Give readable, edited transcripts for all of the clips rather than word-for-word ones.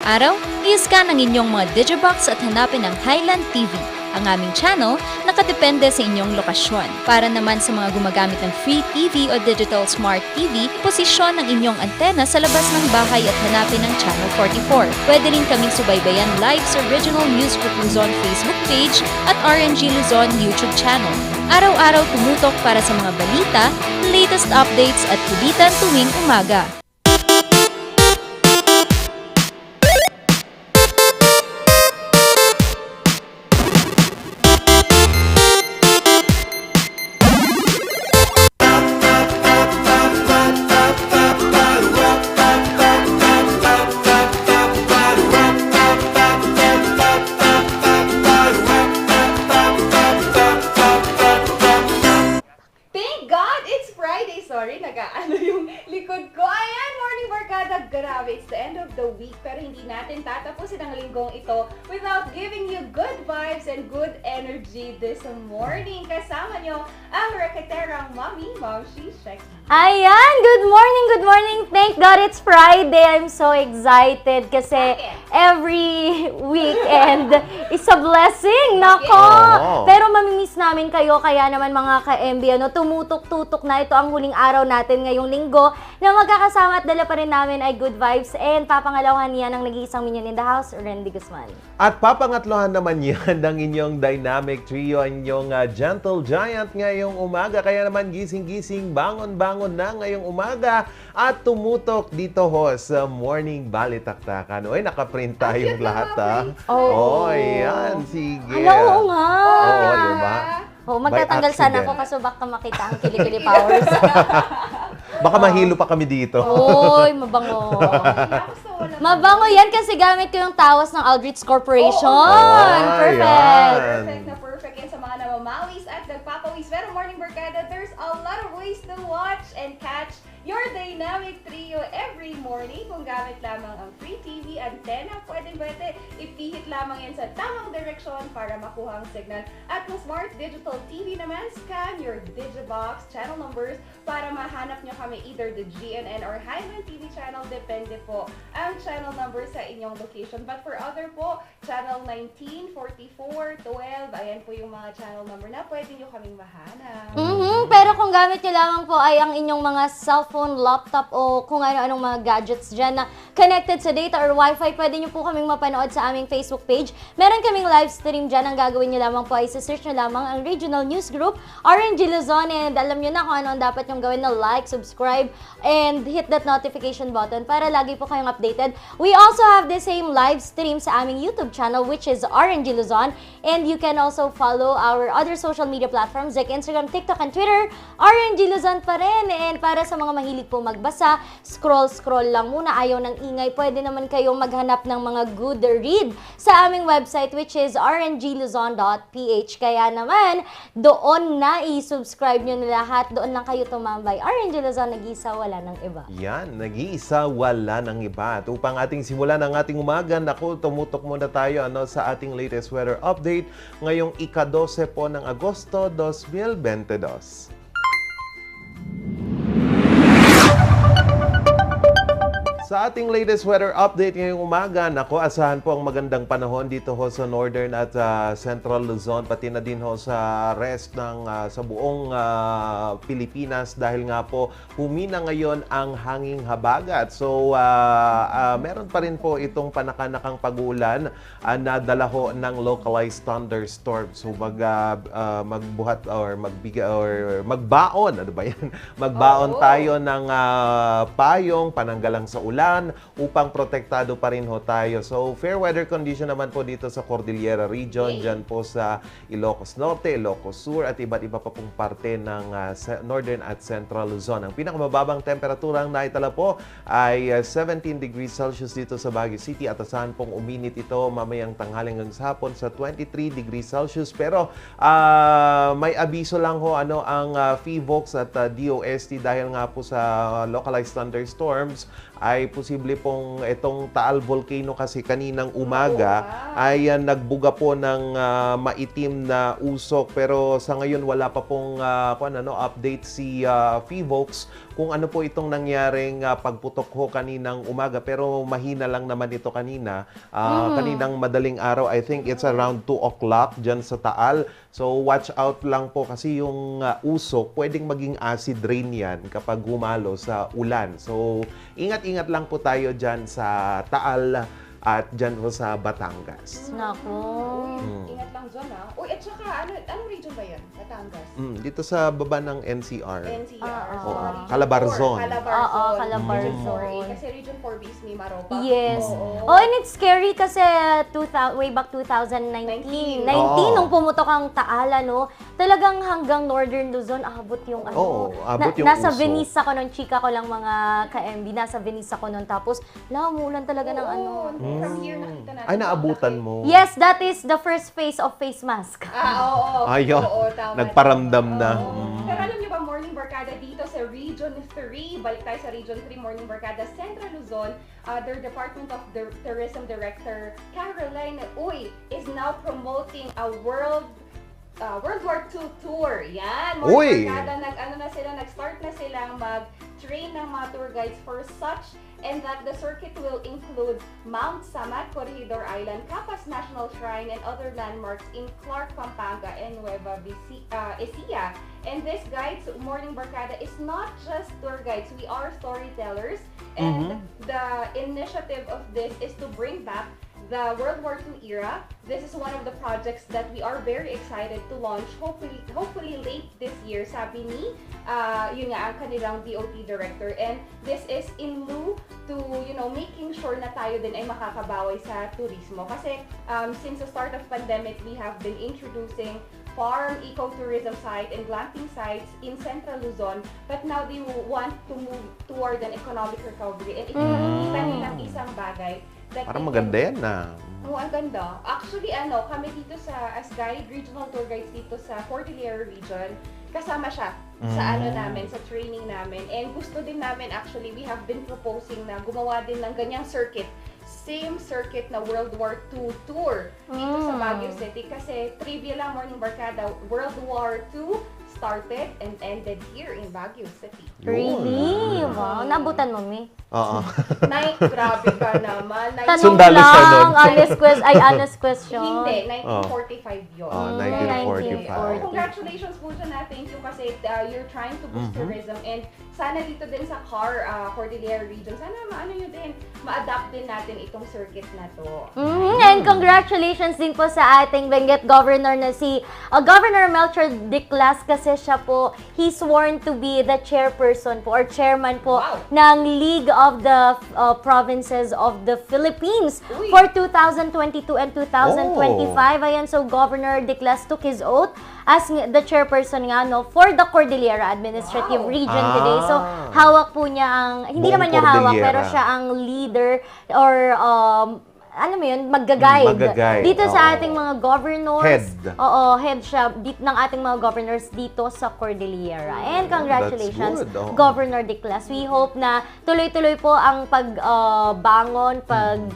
araw, i-scan ang inyong mga Digibox at hanapin ang Highland TV, ang aming channel nakadepende sa inyong lokasyon. Para naman sa mga gumagamit ng Free TV o Digital Smart TV, posisyon ang inyong antena sa labas ng bahay at hanapin ang Channel 44. Pwede rin kaming subaybayan live sa Original News Group Luzon Facebook page at RNG Luzon YouTube channel. Araw-araw tumutok para sa mga balita, latest updates at kulitan tuwing umaga. Sorry, nag-aano yung likod ko. Ayan, morning barkada. Grabe, it's the end of the week. Pero hindi natin tatapusin ang linggong ito without giving you good vibes and good energy this morning. Kasama nyo ang reketerang Mami, Maushi, Shek. Ayan! Good morning! Thank God it's Friday. I'm so excited kasi every weekend is a blessing. Nako! Pero mamimiss namin kayo, kaya naman mga ka-MB, tumutok-tutok na ito ang huling araw natin ngayong linggo na magkakasama at dala pa rin namin ay good vibes and papangalawahan niyan ang nag-iisang minion in the house, Randy Guzman. At papangatlohan naman yan ng inyong dynamic trio, inyong gentle giant ngayong umaga. Kaya naman gising-gising, bangon-bangon na ngayong umaga at tumutok dito ho sa Morning Balitaktakan. Oy, nakaprint tayong lahat ha. Oh, ayan, sige. Oo nga. Oo, diba? Oh, magtatanggal By sana accident. ako kaso baka makita ang kilikili powers. Baka mahilo pa kami dito. Oy, mabango. Mabango yan kasi gamit ko yung tawas ng Aldrich Corporation. Perfect. Ayan. Perfect na perfect yan sa mga namamawis at nagpapawis. Pero morning barkada, there's a lot of ways to watch and catch your dynamic trio every morning. Kung gamit lamang ang Free TV antenna, pwede ipihit lamang yan sa tamang direksyon para makuha ang signal. At kung Smart Digital TV naman, scan your Digibox channel numbers para mahanap nyo kami either the GNN or Highland TV channel. Depende po ang channel number sa inyong location. But for other po, channel 19, 44, 12, ayan po yung mga channel number na pwede nyo kaming mahanap. Pero kung gamit nyo lamang po ay ang inyong mga cellphone, laptop o kung ano-anong mga gadgets dyan na connected sa data or wifi, pwede nyo po kaming mapanood sa aming Facebook page. Meron kaming live stream dyan. Ang gagawin nyo lamang po ay search nyo lamang ang Regional News Group, RNG Luzon, and alam nyo na kung ano ang dapat nyong gawin na like, subscribe, and hit that notification button para lagi po kayong updated. We also have the same live stream sa aming YouTube channel which is RNG Luzon, and you can also follow our other social media platforms like Instagram, TikTok, and Twitter. RNG Luzon pa rin. And para sa mga mahilig po magbasa, scroll lang muna, ayaw ng ingay, pwede naman kayong maghanap ng mga good read sa aming website which is rngluzon.ph. Kaya naman, doon na i-subscribe nyo na lahat, doon lang kayo tumambay. RNG Luzon, nag-isa, wala ng iba. Yan, nag-iisa, wala ng iba. At upang ating simulan ang ating umaga, naku, tumutok muna tayo sa ating latest weather update ngayong ika-12 po ng Agosto 2022. Sa ating latest weather update ngayong umaga, naku, asahan po ang magandang panahon dito ho sa Northern at Central Luzon, pati na din ho sa rest ng sa buong Pilipinas dahil nga po humina ngayon ang hanging habagat. So, meron pa rin po itong panakanakang pag-ulan na dala ho ng localized thunderstorms. So, magbuhat or magbaon, ano ba yan? Magbaon tayo ng payong, pananggalang sa ulan, upang protektado pa rin ho tayo. So, fair weather condition naman po dito sa Cordillera Region, dyan po sa Ilocos Norte, Ilocos Sur, at iba't iba pa pong parte ng Northern at Central Luzon. Ang pinakamababang temperaturang naitala po ay 17 degrees Celsius dito sa Baguio City at asahan pong uminit ito mamayang tanghali hanggang sa hapon sa 23 degrees Celsius. Pero may abiso lang ho ang PHIVOLCS at DOST dahil nga po sa localized thunderstorms ay ay posible pong itong Taal Volcano kasi kaninang umaga ay nagbuga po ng maitim na usok, pero sa ngayon wala pa pong update si Fivox kung ano po itong nangyaring pagputok ho kaninang umaga, pero mahina lang naman ito kanina. Kaninang madaling araw, I think it's around 2 o'clock dyan sa Taal. So watch out lang po kasi yung usok, pwedeng maging acid rain yan kapag humalo sa ulan. So ingat-ingat lang po tayo dyan sa Taal at dyan po sa Batangas. Naku. Ingat lang dyan, ha? Uy, at saka, anong region ba yan? Batangas? Dito sa baba ng NCR. NCR. Oo. Region Calabarzon. 4. Oo, Calabarzon. Region 4A. Kasi Region 4B is may Maropa. Yes. Oo. Oh, and it's scary kasi way back 2019. 19, nung pumutok ang Taal, no? Talagang hanggang Northern Luzon, abot yung Oo, abot yung nasa usok. Venice ako nun, chika ko lang mga ka-MB, nasa Venice ako nun. Tapos, umulan talaga ng ano. From here, nakita natin. Ay, naabutan mo. Yes, that is the first phase of face mask. Oo. Ayun, Oo, tama. nagparamdam na. Pero alam niyo ba, Morning Barkada dito sa Region 3, balik tayo sa Region 3, Morning Barkada, Central Luzon, their Department of Tourism Director, Caroline Uy, is now promoting a World War II tour. Yan, Uy! Morning Barkada, nag-start na silang mag-train ng mga tour guides for such, and that the circuit will include Mount Samat, Corregidor Island, Capas National Shrine, and other landmarks in Clark, Pampanga, and Nueva Ecija. And this guides, Morning Barkada, is not just tour guides. We are storytellers, and the initiative of this is to bring back the World War II era. This is one of the projects that we are very excited to launch, hopefully late this year, sabi ni yun nga ang kanilang DOT director. And this is in lieu to, making sure na tayo din ay makakabawi sa turismo. Kasi since the start of pandemic, we have been introducing farm ecotourism site and glamping sites in Central Luzon, but now they want to move toward an economic recovery. And ito nakikita nilang isang bagay that Parang maganda yan na. Oo, ang ganda. Actually, kami dito as guide, regional tour guides dito sa Cordillera region, kasama siya sa namin, sa training namin. And gusto din namin, actually, we have been proposing na gumawa din ng ganyang circuit. Same circuit na World War II tour dito sa Baguio City. Kasi trivia lang, Morning Barkada, World War II started and ended here in Baguio City. Really? Wow, nabutan mo, Mi. Oo. Grabe ka naman. Tanong Sundalo siya lang, nun. honest question. Hindi, 1945 yun. 1945. Congratulations po dyan na. Thank you kasi you're trying to boost tourism, and sana dito din sa Cordillera region, sana ma-adapt din natin itong circuit na to. And congratulations din po sa ating Benguet Governor na si Governor Melchor Diclas, kasi siya po, he sworn to be the chairperson po or chairman po ng League of the Provinces of the Philippines for 2022 and 2025. Ayan, so Governor Diclas took his oath as the chairperson for the Cordillera Administrative Region today. So hawak po niya ang, hindi Buong naman niya hawak, Cordillera. pero siya ang leader or alam mo yun, magga-guide dito sa ating mga governors. Head. Oo, head siya ng ating mga governors dito sa Cordillera. And congratulations, That's good. Governor Diclas. We hope na tuloy-tuloy po ang pagbangon,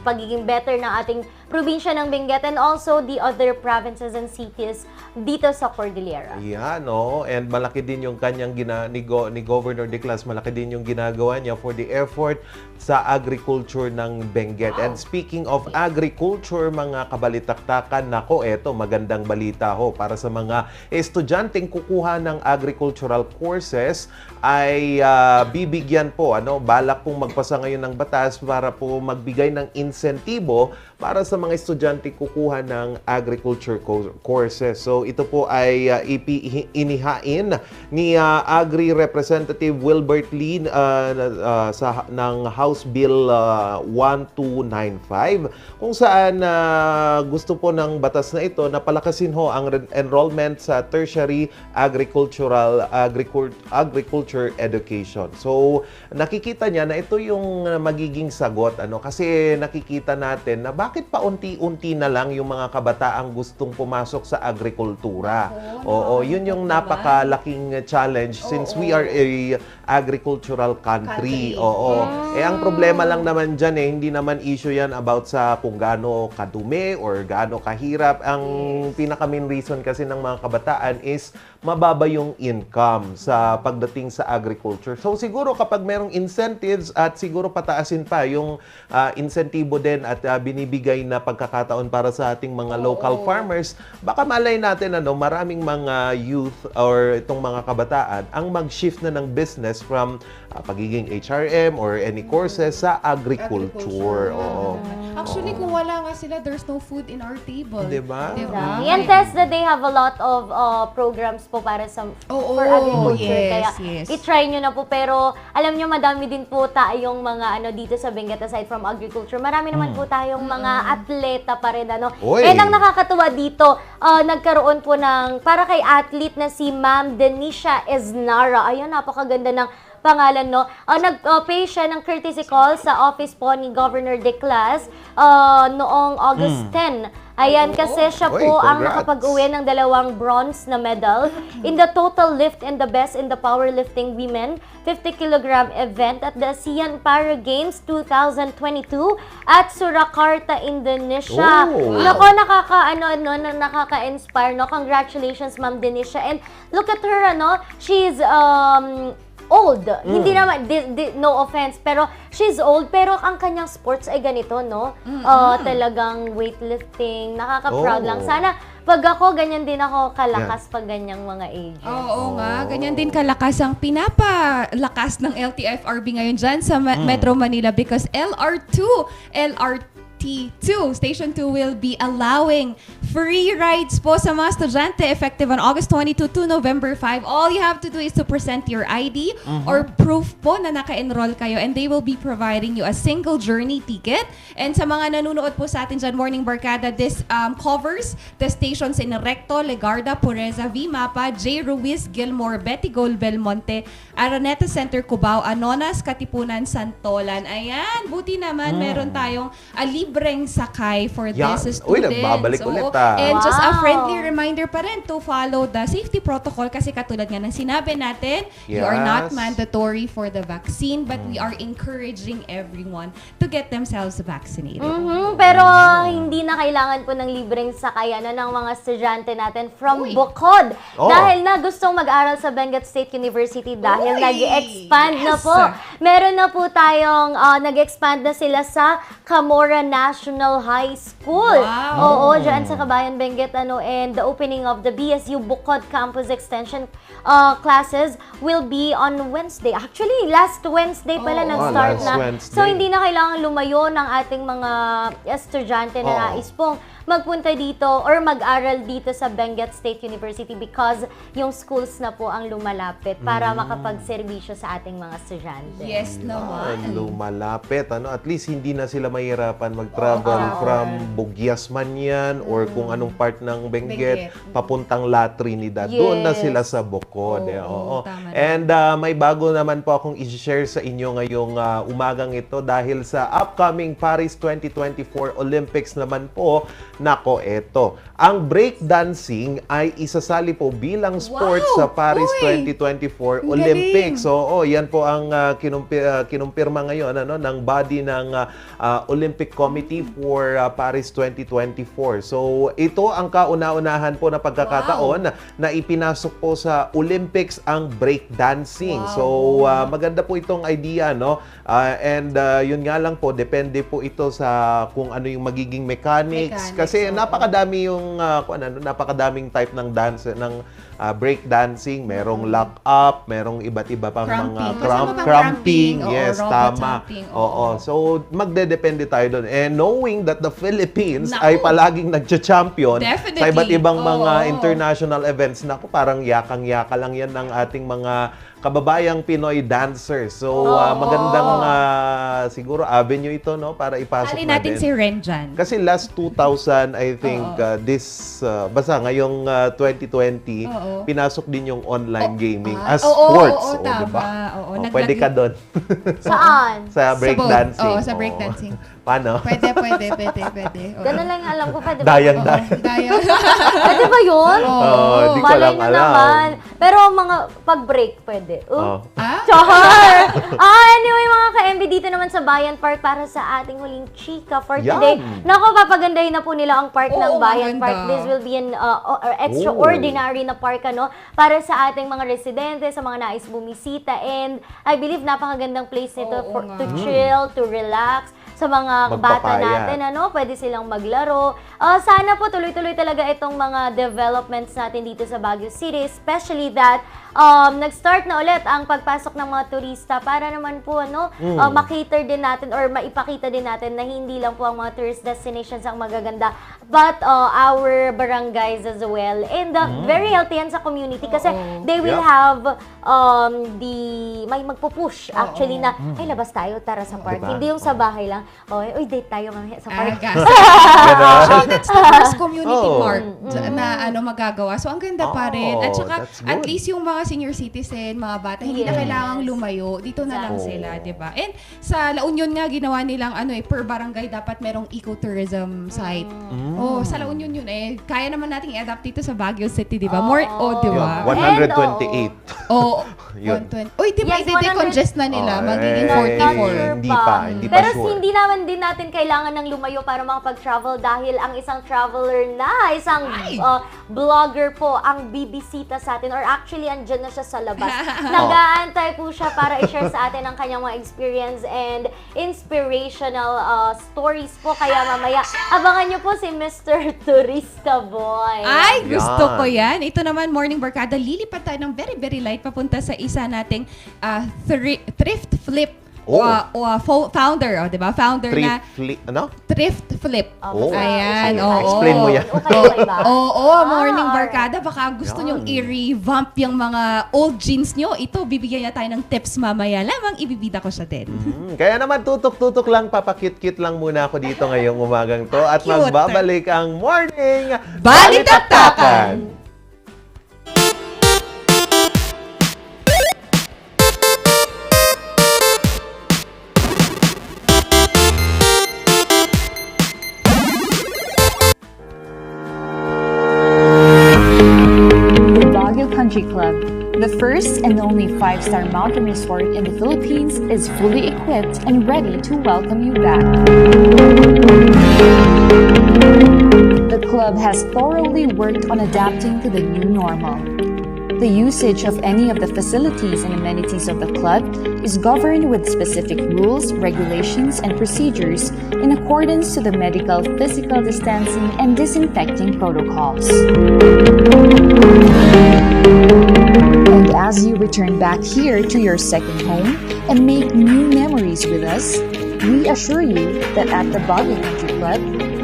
pagiging better ng ating probinsya ng Benguet and also the other provinces and cities dito sa Cordillera. Yan, no? And malaki din yung kanyang ni Governor Diclas, malaki din yung ginagawa niya for the effort sa agriculture ng Benguet. And speaking of agriculture, mga kabalitaktakan, nako, eto, magandang balita ho para sa mga estudyanteng kukuha ng agricultural courses ay bibigyan po, balak pong magpasa ngayon ng batas para po magbigay ng insentibo para sa mga estudyante kukuha ng agriculture courses. So ito po ay inihain ni Agri Representative Wilbert Lee ng House Bill 1295 kung saan gusto po ng batas na ito na palakasin ho ang enrollment sa tertiary agriculture education. So, nakikita niya na ito yung magiging sagot, kasi nakikita natin na bakit pa unti-unti na lang yung mga kabataang gustong pumasok sa agrikultura. Oo, yun yung napakalaking challenge since we are a agricultural country. Oo. Ang problema lang naman dyan hindi naman issue yan about sa kung gaano kadumi or gaano kahirap. Ang pinaka-main reason kasi ng mga kabataan is mababa yung income sa pagdating sa agriculture. So siguro kapag merong incentives at siguro pataasin pa yung insentibo din at binibigay na pagkakataon para sa ating mga local farmers, baka malay natin maraming mga youth or itong mga kabataan ang mag-shift na ng business from pagiging HRM or any courses sa agriculture. Oo. Actually, kung wala nga sila, there's no food in our table. Diba? Yan, Tess, that they have a lot of programs po para sa for agriculture. Yes, Kaya i-try nyo na po. Pero alam nyo, madami din po tayong mga dito sa Benguet aside from agriculture. Marami naman po tayong mga atleta pa rin. Oy. And ang nakakatuwa dito, nagkaroon po ng para kay athlete na si Ma'am Denisha Esnara. Ayun, napakaganda ng pangalan, no? Nag-pay siya ng courtesy call sa office po ni Governor Declas noong August 10. Ayan, kasi siya po ang congrats. nakapag-uwi ng 2 bronze na medal in the total lift and the best in the powerlifting women 50-kilogram event at the ASEAN Para Games 2022 at Surakarta, Indonesia. Oh. Nako, nakaka-inspire, no? Congratulations, Ma'am Denisha. And look at her, she's old. Hindi naman, no offense, pero she's old, pero ang kanyang sports ay ganito, no? Talagang weightlifting, nakaka-proud lang. Sana, pag ako, ganyan din ako kalakas pag ganyang mga age. Oo nga, ganyan din kalakas ang pinapalakas ng LTFRB ngayon dyan sa Metro Manila because LRT2, Station 2 will be allowing free rides po sa mga estudyante effective on August 22 to November 5. All you have to do is to present your ID or proof po na naka-enroll kayo and they will be providing you a single journey ticket. And sa mga nanonood po sa atin dyan, Morning Barkada, this covers the stations in Recto, Legarda, Pureza, Vimapa, J. Ruiz, Gilmore, Betigol, Belmonte, Araneta Center, Cubao, Anonas, Katipunan, Santolan. Ayan, buti naman meron tayong libreng sakay for this students. Uy, nagbabalik ulit And just a friendly reminder pa rin to follow the safety protocol kasi katulad nga ng sinabi natin, you are not mandatory for the vaccine but we are encouraging everyone to get themselves vaccinated. Pero hindi na kailangan po ng libreng sakay ng mga estudyante natin from Bukod. Dahil na gustong mag-aral sa Benguet State University dahil nag-expand na po. Meron na po tayong nag-expand na sila sa Camora National High School. Oo, dyan sa Kabayan Benguet, and the opening of the BSU Bukod Campus Extension classes will be on Wednesday. Actually, last Wednesday pala nag-start na. Wednesday. So, hindi na kailangan lumayo ng ating mga estudyante na nais pong magpunta dito or mag-aral dito sa Benguet State University because yung schools na po ang lumalapit para makapagserbisyo sa ating mga estudyante. Yes naman. Lumalapit. At least hindi na sila mahirapan mag-travel from Bugyas man yan or kung anong part ng Benguet papuntang La Trinidad. Doon na sila sa Bukod. Tama And may bago naman po akong i-share sa inyo ngayong umagang ito dahil sa upcoming Paris 2024 Olympics naman po. Nako, eto. Ang breakdancing ay isasali po bilang sport sa Paris 2024 Olympics. So, yan po ang kinumpirma ngayon ng body ng Olympic Committee for Paris 2024. So, ito ang kauna-unahan po na pagkakataon na ipinasok po sa Olympics ang breakdancing. So, maganda po itong idea, no? And yun nga lang po, depende po ito sa kung ano yung magiging mechanics. Kasi napakadami yung napakadaming type ng dance ng break dancing, merong lock up, merong iba't iba pang mga cramping. Yes, tama. Oo. So magdedepende tayo doon. And knowing that the Philippines ay palaging nagcha-champion sa iba't ibang mga international events, parang yakang-yaka lang yan ng ating mga kababayang Pinoy dancers. So, magandang siguro avenue ito, no? Para ipasok Alin natin si Ren dyan. Kasi last 2000, I think, basta ngayong 2020, pinasok din yung online gaming as sports. Oo, tama. Diba? Oo, Pwede ka doon. Saan? sa breakdancing. Oo, sa breakdancing. Paano? Pwede. Oo. Ganun lang yung alam ko. Pwede ba? Dayang-dayang. Daya. Pwede ba yun? Di ko Malay lang nyo alam. naman. Pero mga pag-break, pwede. Ah? Char! Anyway, mga ka-MB, dito naman sa Bayan Park para sa ating huling chika for today. Naku, papagandahin na po nila ang park ng Bayan maganda. Park. This will be an extraordinary na park, para sa ating mga residente, sa mga nais bumisita. And I believe napakagandang place nito to chill, to relax. Sa mga bata Magpapayat. natin, pwede silang maglaro. Sana po tuloy-tuloy talaga itong mga developments natin dito sa Baguio City, especially that nag-start na ulit ang pagpasok ng mga turista para naman po makater din natin or maipakita din natin na hindi lang po ang mga tourist destinations ang magaganda, but our barangays as well. And very healthy yan sa community kasi they will have may magpupush actually na, ay labas tayo, tara sa park. Diba? Hindi yung sa bahay lang, uy date tayo mamaya sa park. Actually, that's the first community Oh. park na magagawa. So, ang ganda pa rin. At saka, that's at good. least yung mga senior citizen, mga bata, hindi na kailangang lumayo. Dito na lang sila, di ba? And sa La Union nga, ginawa nilang per barangay dapat merong ecotourism site. Sa La Union yun kaya naman nating i-adapt dito sa Baguio City, di ba? More, di ba? 128. Yun. 120. Uy, di ba, Yes, i-decongest na nila, magiging Not 44. sure Hindi pa. pa, hindi pa Pero sure. hindi naman din natin kailangan ng lumayo para makapag-travel dahil ang isang traveler na, isang vlogger po ang bibisita sa atin, or actually andyan na siya sa labas. Nag-aantay po siya para i-share sa atin ang kanyang mga experience and inspirational stories po. Kaya mamaya, abangan niyo po si Mr. Turista Boy. Ay, gusto Yan. ko yan. Ito naman, Morning Barkada, lilipad tayo ng very, very light papunta sa isa nating thrift flip founder, di ba? Founder na Thrift Flip. Oh. Ayan, Explain mo yan. Morning Barkada, baka gusto nyong i-revamp yung mga old jeans nyo. Ito, bibigyan niya tayo ng tips mamaya. Lamang ibibida ko siya din. Kaya naman tutok-tutok lang, papakit-kit lang muna ako dito ngayong umagang to at Cute. magbabalik ang Morning Balitaktakan! Baguio Country Club, the first and only 5-star mountain resort in the Philippines, is fully equipped and ready to welcome you back. The club has thoroughly worked on adapting to the new normal. The usage of any of the facilities and amenities of the club is governed with specific rules, regulations, and procedures in accordance to the medical, physical distancing, and disinfecting protocols. And as you return back here to your second home and make new memories with us, we assure you that at the Baguio Country Club,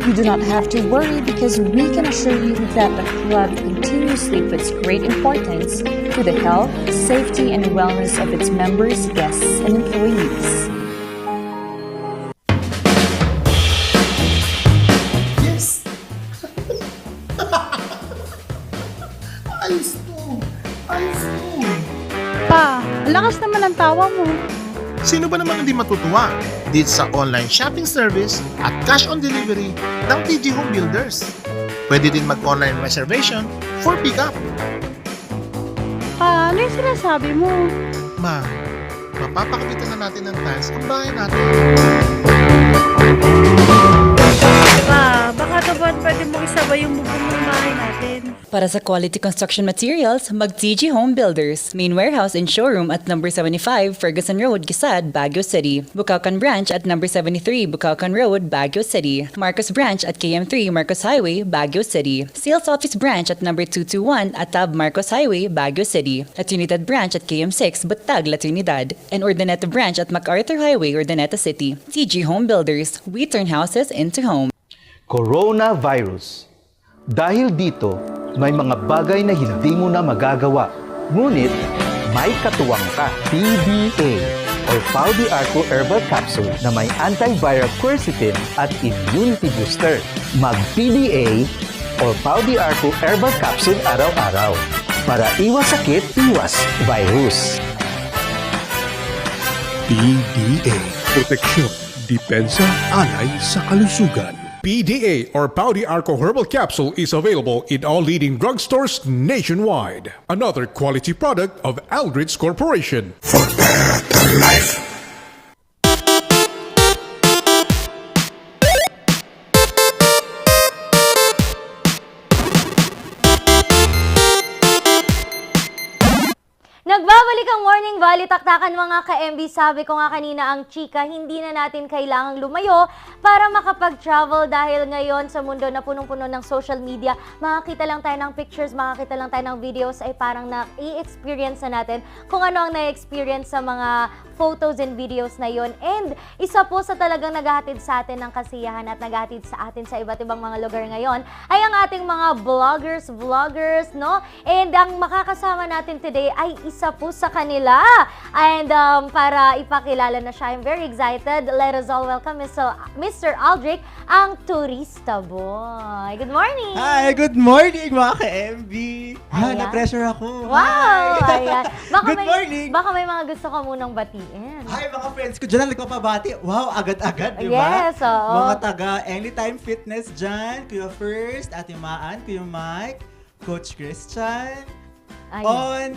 you do not have to worry because we can assure you that the club continuously puts great importance to the health, safety, and wellness of its members, guests, and employees. Yes! Ayos to! Ayos to! Pa, lakas naman ang tawa mo. Sino ba namang hindi matutuwa dito sa online shopping service at cash on delivery ng TG Home Builders? Pwede din mag-online reservation for pickup. Pa, ano yung sinasabi mo? Ma, mapapakabitan na natin ng tiles ang bahay natin. Pa, baka naman pwede mo isabay yung bubong ng bahay natin. Para sa quality construction materials, mag-TG Home Builders. Main warehouse and showroom at number 75 Ferguson Road, Gisad, Baguio City. Bucaucan Branch at number 73 Bucaucan Road, Baguio City. Marcos Branch at KM3 Marcos Highway, Baguio City. Sales Office Branch at number 221 Atab Marcos Highway, Baguio City. La Trinidad Branch at KM6 Batag, La Trinidad. And Urdaneta Branch at MacArthur Highway, Urdaneta City. TG Home Builders. We turn houses into homes. Coronavirus. Dahil dito, may mga bagay na hindi mo na magagawa. Ngunit, may katuwang ka. PDA or Pau de Arco Herbal Capsule na may antiviral quercetin at immunity booster. Mag-PDA or Pau de Arco Herbal Capsule araw-araw. Para iwas sakit, iwas virus. PDA. Proteksyon, depensa, alay sa kalusugan. PDA or Pau de Arco Herbal Capsule is available in all leading drugstores nationwide. Another quality product of Aldrich Corporation. For better life. Nagbabalik ang Morning Volley Taktakan mga ka-MB. Sabi ko nga kanina ang chika, hindi na natin kailangang lumayo para makapag-travel dahil ngayon sa mundo na punong-puno ng social media, makakita lang tayo ng pictures, makakita lang tayo ng videos, ay parang na-i-experience na natin kung ano ang na-experience sa mga photos and videos na yon. And isa po sa talagang naghahatid sa atin ng kasiyahan at naghahatid sa atin sa iba't ibang mga lugar ngayon ay ang ating mga vloggers, no? And ang makakasama natin today ay isa po sa kanila. And para ipakilala na siya, I'm very excited. Let us all welcome Mr. Aldrich, ang Turista Boy. Good morning! Hi! Good morning mga ka-MB! Ayan. Na-pressure ako! Wow! Hi. Ayan. Good morning! Baka may mga gusto ka munang batiin. Hi mga friends ko dyan, nagpapabati. Wow, agad-agad, di ba? Yes, oo. Mga taga Anytime Fitness dyan, Kuya First, Ate Maan, Kuya Mike, Coach Christian, Ayun. On.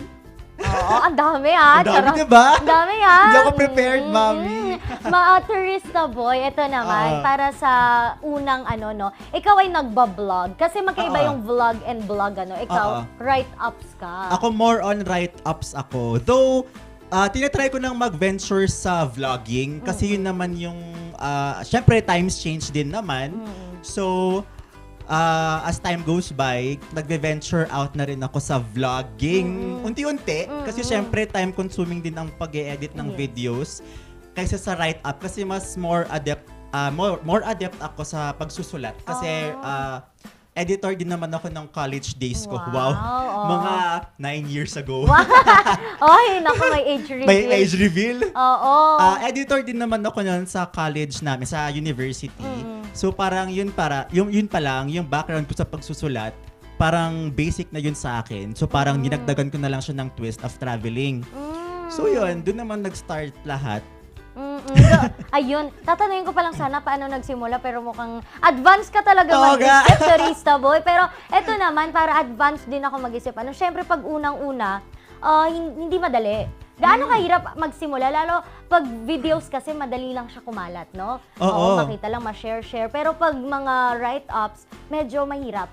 Oo, ang dami ha. Ang dami, diba? Ang dami ha. Hindi ako prepared, Mami. Mga Turista Boy, ito naman, para sa unang ikaw ay nagbablog. Kasi magkaiba yung vlog and blog, Ikaw, write-ups ka. Ako more on write-ups ako. Though, tinatry ko nang mag-venture sa vlogging kasi yun naman yung, syempre times change din naman. So, as time goes by, nagbe-venture out na rin ako sa vlogging. Unti-unti. Kasi syempre, time-consuming din ang pag-e-edit ng videos kaysa sa write-up. Kasi mas more adept ako sa pagsusulat. Kasi editor din naman ako ng college days ko. Wow. Mga 9 years ago. Wow. Ay, naku, may age reveal. May age reveal? Oo. Editor din naman ako noon sa college namin, sa university. So parang yun pa lang, yung background ko sa pagsusulat, parang basic na yun sa akin. So parang dinagdagan ko na lang siya ng twist of traveling. So yun, doon naman nag-start lahat. Ayun, tatanungin ko pa lang sana paano nagsimula, pero mukhang advance ka talaga mag-isip, Turista Boy. Pero eto naman, para advance din ako mag-isip. Syempre pag unang-una, hindi madali. Gaano kahirap magsimula? Lalo pag videos kasi madali lang siya kumalat, no? Oo, makita lang, ma-share. Pero pag mga write-ups, medyo mahirap.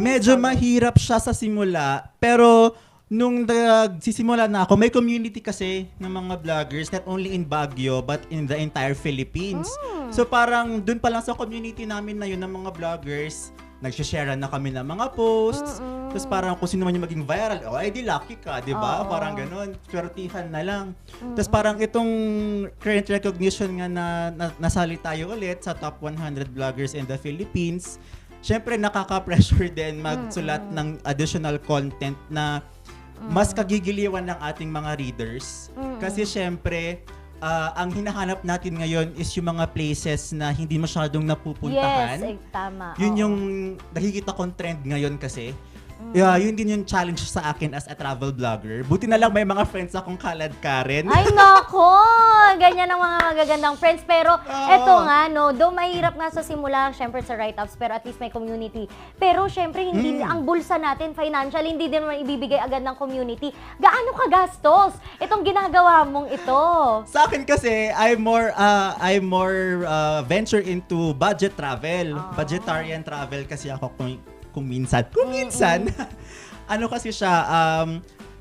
Medyo mahirap siya sa simula, pero nung nagsisimula na ako, may community kasi ng mga vloggers, not only in Baguio, but in the entire Philippines. So parang dun pa lang sa community namin na yun ng mga vloggers, nagsishare na kami ng mga posts. Tapos parang kung sino man yung maging viral, di lucky ka, di ba? Parang ganun, swertihan na lang. Tapos parang itong current recognition nga na nasali tayo ulit sa top 100 vloggers in the Philippines, syempre nakaka-pressure din magsulat ng additional content na mas kagigiliwan ng ating mga readers. Kasi syempre, ang hinahanap natin ngayon is yung mga places na hindi masyadong napupuntahan. Yes, tama. Yun yung nakikita kong trend ngayon kasi. Yun din yung challenge sa akin as a travel vlogger. Buti na lang may mga friends akong kalad Karen. Ay nako! Ganyan ang mga magagandang friends. Pero eto nga, though mahirap nga sa simula, syempre sa write-ups, pero at least may community. Pero syempre, hindi ang bulsa natin, financial, hindi din naman ibibigay agad ng community. Gaano ka gastos itong ginagawa mong ito? Sa akin kasi, I'm more venture into budget travel. Budgetarian travel kasi ako kung minsan. Ano kasi siya,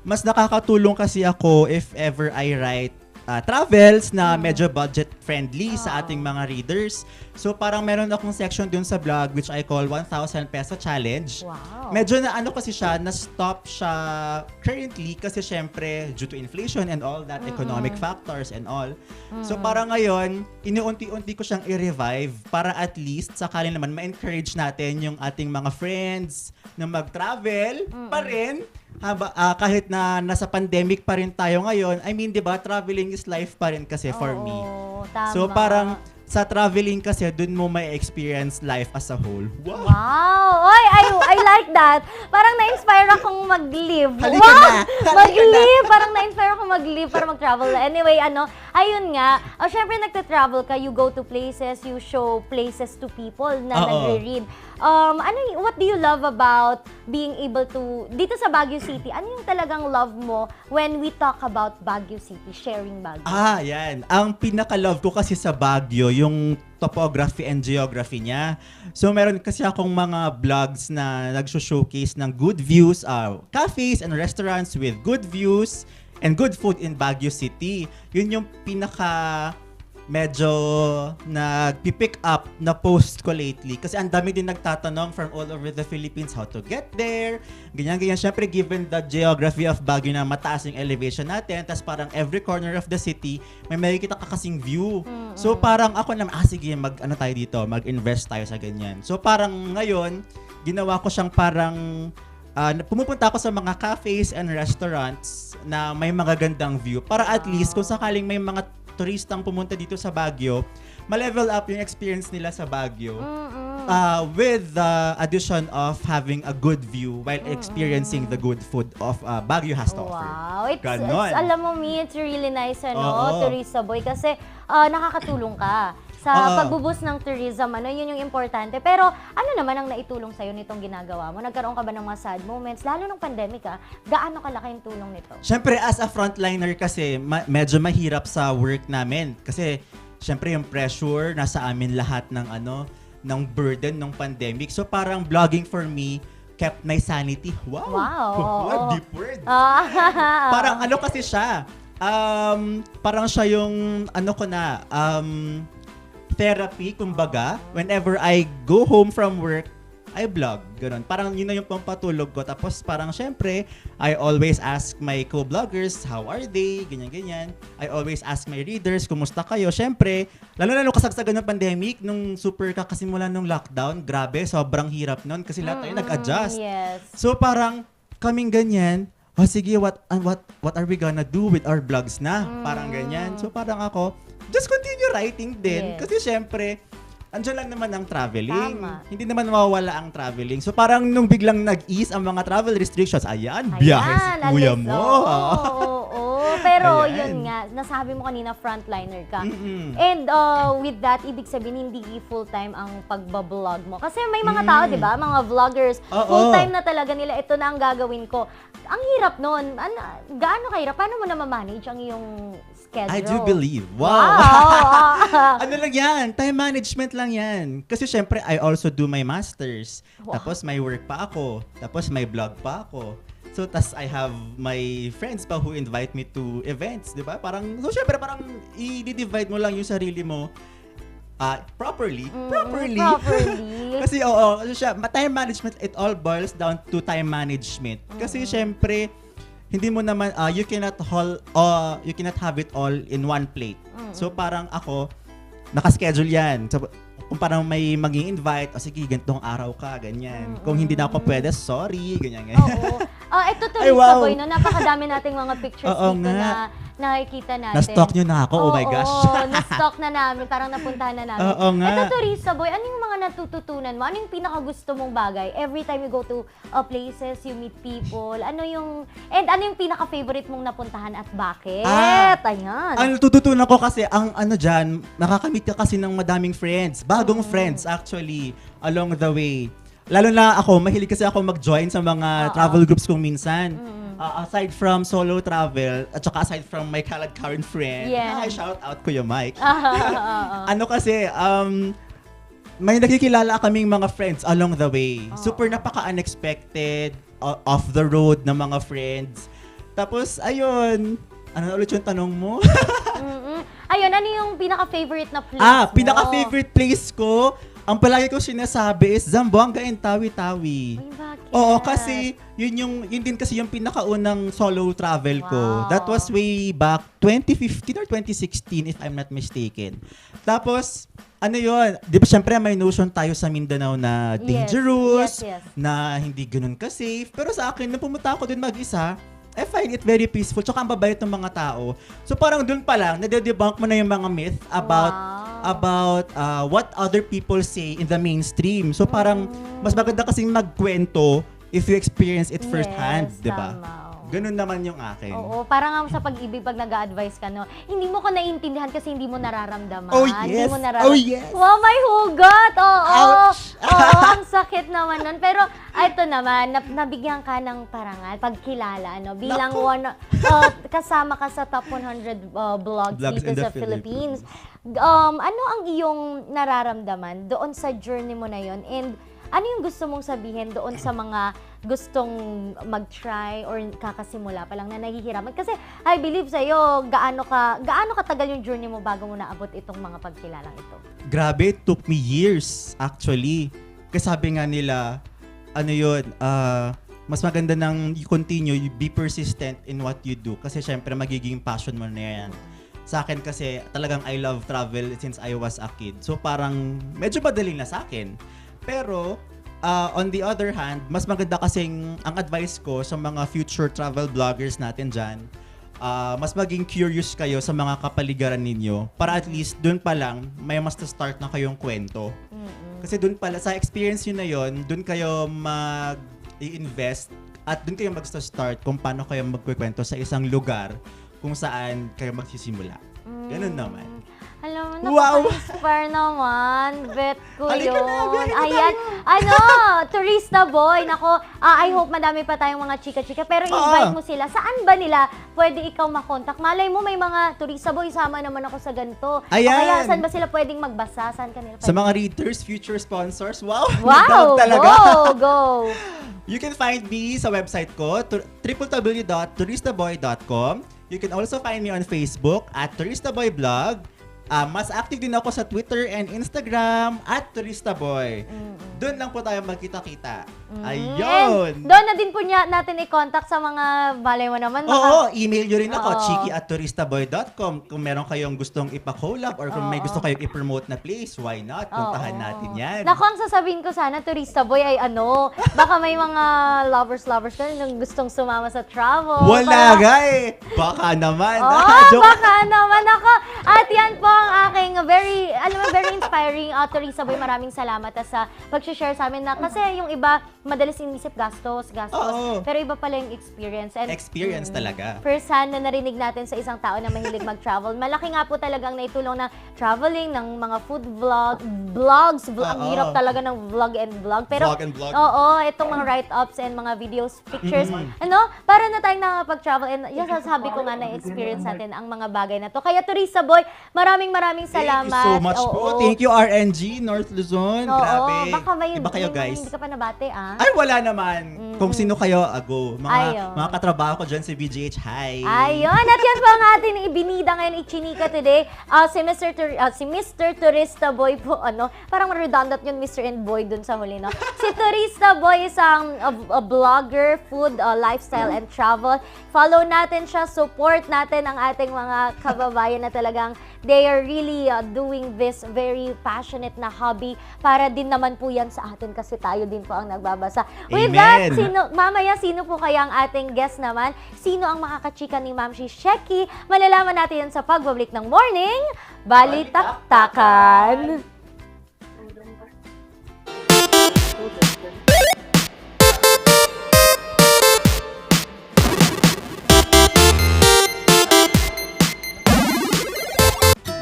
mas nakakatulong kasi ako if ever I write travels na medyo budget friendly sa ating mga readers. So parang meron akong section dun sa blog which I call 1,000 peso challenge. Wow. Medyo kasi siya, na-stop siya currently kasi syempre due to inflation and all that, economic factors and all. So parang ngayon, iniunti-unti ko siyang i-revive para at least sakali naman ma-encourage natin yung ating mga friends na mag-travel pa rin kahit na nasa pandemic pa rin tayo ngayon, I mean, 'di ba, traveling is life pa rin kasi for me. Tama. So parang sa traveling kasi dun mo may experience life as a whole. Wow. Wow! Oy, I like that. Parang na-inspire akong mag-live. Halika Wow! na! Halika Mag-live! Parang na-inspire akong mag-live para mag-travel. Anyway, ayun nga. Syempre, nagta-travel ka, you go to places, you show places to people na nagre-read. What do you love about being able to, dito sa Baguio City, ano yung talagang love mo when we talk about Baguio City, sharing Baguio? Yan. Ang pinaka-love ko kasi sa Baguio, yung topography and geography niya. So, meron kasi akong mga vlogs na nag-showcase ng good views, cafes and restaurants with good views and good food in Baguio City. Yun yung pinaka medyo nag-pick up na post ko lately. Kasi ang dami din nagtatanong from all over the Philippines how to get there. Ganyan. Siyempre, given the geography of Baguio na mataas yung elevation natin, tas parang every corner of the city, may makikita ka kasing view. So parang ako naman, sige, tayo dito, mag-invest tayo sa ganyan. So parang ngayon, ginawa ko siyang parang pumupunta ako sa mga cafes and restaurants na may mga gandang view para at least kung sakaling may mga turistang pumunta dito sa Baguio, ma-level up yung experience nila sa Baguio with the addition of having a good view while experiencing the good food of Baguio has to offer. Wow, it's alam mo, it's really nice, Teresa Boy, kasi nakakatulong ka sa pagbubus ng tourism, yun yung importante. Pero ano naman ang naitulong sa'yo nitong ginagawa mo? Nagkaroon ka ba ng mga sad moments? Lalo ng pandemic, gaano kalaki yung tulong nito? Siyempre, as a frontliner kasi, medyo mahirap sa work namin. Kasi, siyempre, yung pressure, nasa amin lahat ng burden ng pandemic. So, parang vlogging for me kept my sanity. Wow! What deep word! Parang kasi siya? Parang siya yung, therapy, kumbaga. Whenever I go home from work, I vlog. Ganun. Parang yun na yung pampatulog ko. Tapos parang syempre, I always ask my co-vloggers, how are they? Ganyan. I always ask my readers, kumusta kayo? Syempre, lalo kasagsagan ng pandemic, nung super kakasimula nung lockdown, grabe, sobrang hirap nun kasi lahat tayo nag-adjust. Yes. So parang kaming ganyan, sige, what are we gonna do with our vlogs na? Parang ganyan. So parang ako, just continue writing din. Yes. Kasi syempre, andyan lang naman ang traveling. Tama. Hindi naman mawawala ang traveling. So parang nung biglang nag-ease ang mga travel restrictions, biyahe si kuya mo. Pero Ayan. yun nga, nasabi mo kanina frontliner ka. And with that, ibig sabihin hindi full-time ang pagbablog mo. Kasi may mga tao, di ba? Mga vloggers, full-time na talaga nila, ito na ang gagawin ko. Ang hirap nun. Gaano kahirap? Paano mo na ma-manage ang iyong schedule? I do believe. Wow! Lang yan? Time management lang yan. Kasi syempre, I also do my masters. Tapos may work pa ako. Tapos may vlog pa ako. So, tas I have my friends pa who invite me to events, di ba? So syempre, parang i-divide mo lang yung sarili mo properly. Kasi time management, it all boils down to time management. Kasi syempre, hindi mo naman you cannot have it all in one plate. So parang ako naka-schedule 'yan. So, kung parang may mag-i-invite, sige, ganitong araw ka, ganyan. Kung hindi na ako pwede, sorry, ganyan. Oo. Ito Teresa Boy, napakadami nating mga pictures dito na nakikita natin. Na-stalk nyo na ako, oh my gosh. Na-stalk na namin, parang napuntahan na namin. Oo nga. Ito Teresa Boy, ano yung mga natututunan mo? Ano yung pinakagusto mong bagay? Every time you go to places, you meet people, ano yung pinaka-favorite mong napuntahan at bakit? Ayan. Ang natututunan ko kasi, dyan, nakakamit ka kasi ng madaming friends. Bagong friends, actually, along the way. Lalo na ako, mahilig kasi ako mag-join sa mga travel groups kong minsan. Aside from solo travel, at saka aside from my current friend, shout out Kuya Mike. Kasi, may nakikilala kaming mga friends along the way. Super napaka-unexpected, off the road na mga friends. Tapos, ayun, ano na ulit yung tanong mo? Ayun, ano yung pinaka-favorite na place mo? Pinaka-favorite place ko? ang palagi ko sinasabi is Zamboanga and Tawi-Tawi. Ay, bakit? Oo, kasi yun din kasi yung pinakaunang solo travel ko. Wow. That was way back 2015 or 2016 if I'm not mistaken. Tapos, ano yun, di ba syempre may notion tayo sa Mindanao na dangerous, Yes. na hindi ganun ka-safe. Pero sa akin, nung pumunta ako din mag-isa, I find it very peaceful. Tsaka ang babait ng mga tao. So parang dun pa lang, nade-debunk mo na yung mga myth about what other people say in the mainstream. So parang mas maganda kasing magkwento if you experience it firsthand, Yes, di ba? tama. Ganun naman yung akin. Oo, parang nga sa pag-ibig, pag nag-a-advise ka, no, hindi mo ko naiintindihan kasi hindi mo nararamdaman. Oh, Hindi yes. mo Oh, yes. Wow, may hugot! Oo. Ouch! Oo, ang sakit naman nun. Pero, ito naman, nabigyan ka ng parangal, pagkilala, ano, bilang kasama ka sa top 100 blogs Vlogs dito in the sa Philippines. Ano ang iyong nararamdaman doon sa journey mo na yon? And ano yung gusto mong sabihin doon sa mga gustong mag-try or kakasimula pa lang na naghihiraman? Kasi I believe sa'yo, gaano katagal yung journey mo bago mo naabot itong mga pagkilalang ito? Grabe, it took me years actually. Kasi sabi nga nila, ano yun, mas maganda nang you continue, you be persistent in what you do. Kasi syempre magiging passion mo na yan. Sa akin kasi talagang I love travel since I was a kid. So parang medyo madali na sa akin. Pero on the other hand, mas maganda kasing ang advice ko sa mga future travel vloggers natin dyan, mas maging curious kayo sa mga kapaligiran ninyo para at least dun pa lang may mas start na kayong kwento. Kasi dun pala, sa experience yun na yun, dun kayo mag-i-invest at dun kayo mag-start kung paano kayo magkukwento sa isang lugar kung saan kayo magsisimula. Ganun naman. Alam mo, Wow! nakaka-inspire naman. Bet ko Halika yun. na, biyahe na Ayan. Turista boy. Nako, I hope madami pa tayong mga chika-chika. Pero invite mo sila. Saan ba nila pwede ikaw makontak? Malay mo, may mga turista boy. Sama naman ako sa ganito. Ayan. O kaya, saan ba sila pwedeng magbasa? Saan kanila Sa mga readers, future sponsors, wow! Wow! Talaga. Go! You can find me sa website ko, www.turistaboy.com. You can also find me on Facebook at Turistaboy Vlog. Mas active din ako sa Twitter and Instagram at Turistaboy. Doon lang po tayo magkita-kita. Ayun! And doon na din po natin i-contact sa mga balay mo naman. Oo, email nyo rin ako, Oo. chiki@turistaboy.com. Kung meron kayong gustong ipa-collab or kung may gusto kayong i-promote na place, why not? Puntahan natin yan. Naku, ang sasabihin ko sana, turista boy, ay baka may mga lovers ka nung gustong sumama sa travel. Wala nga eh! Baka naman. Joke. Baka naman ako. At yan po ang aking very inspiring turista boy. Maraming salamat sa pag-share sa amin na kasi yung iba, madalas inisip gastos. Oo. Pero iba pala yung experience. And, Experience talaga. First hand na narinig natin sa isang tao na mahilig mag-travel. Malaki nga po talagang naitulong ng traveling, ng mga food vlogs. Ang hirap talaga ng vlog and vlog. Pero, Vlog and vlog. Oo, itong mga write-ups and mga videos, pictures. Para na tayong nakapag-travel. And yung sasabi ko nga na-experience natin ang mga bagay na to. Kaya Turista Boy, maraming salamat. Thank you so much po. Thank you, RNG, North Luzon. Oo, Grabe. baka may Iba kayo, guys. Hindi ka pa nabate, Ay, wala naman. Kung sino kayo, go. Ayun. Mga katrabaho ko dyan si BGH, hi. Ayun, at yan po ang ating ibinida ngayon, ichinika today. Si Mr. Turista Boy po, parang redundant yun, Mr. and Boy dun sa huli, no? Si Turista Boy is a vlogger, food, lifestyle, and travel. Follow natin siya, support natin ang ating mga kababayan na talagang they are really doing this very passionate na hobby para din naman po yan sa atin kasi tayo din po ang nagbabasa. With that, mamaya sino po kaya ang ating guest naman? Sino ang makakachika ni Ma'am Sheki? Malalaman natin yan sa pagbabalik ng Morning Balitaktakan.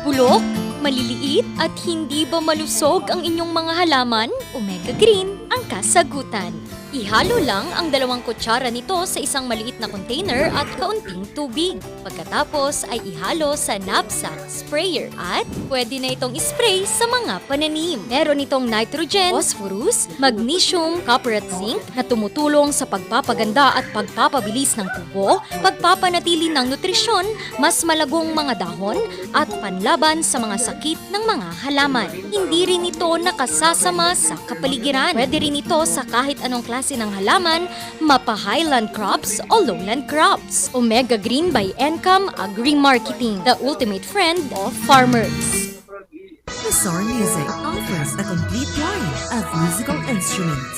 Bulok, maliliit at hindi ba malusog ang inyong mga halaman? Omega Green ang kasagutan. Ihalo lang ang 2 kutsara nito sa isang maliit na container at kaunting tubig. Pagkatapos ay ihalo sa knapsack sprayer at pwede na itong ispray sa mga pananim. Meron itong nitrogen, phosphorus, magnesium, copper at zinc na tumutulong sa pagpapaganda at pagpapabilis ng tubo, pagpapanatili ng nutrisyon, mas malagong mga dahon at panlaban sa mga sakit ng mga halaman. Hindi rin ito nakasasama sa kapaligiran. Pwede rin ito sa kahit anong klase ng halaman, mapa highland crops o lowland crops. Omega Green by Encam Agri-Marketing, the ultimate friend of farmers. Bizarre Music offers a complete line of musical instruments.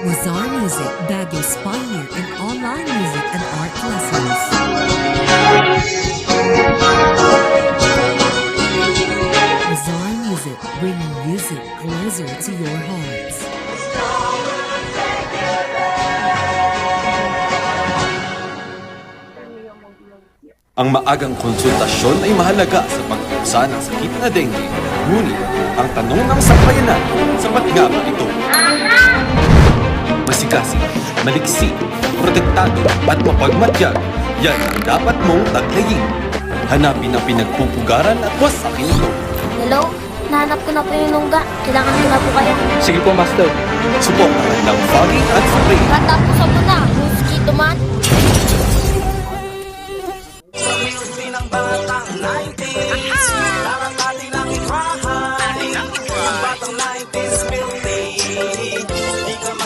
Bizarre Music, Baguio's pioneer in online music and art lessons. Bizarre Music, bringing music closer to your hearts. Ang maagang konsultasyon ay mahalaga sa pagkusa ng sakit na dengue. Ngunit, ang tanong ng sambayanan, sapat nga ba ito? Masikasi, maliksi, protektado at mapagmatyag, yan ang dapat mong taglayin. Hanapin ang pinagpupugaran at wasakin ito. Hello? Nahanap ko na po yung lungga. Kailangan ko na po kayo. Sige po, Master. Suportahan ng fogging at spray. Katapusan mo na, mosquito man.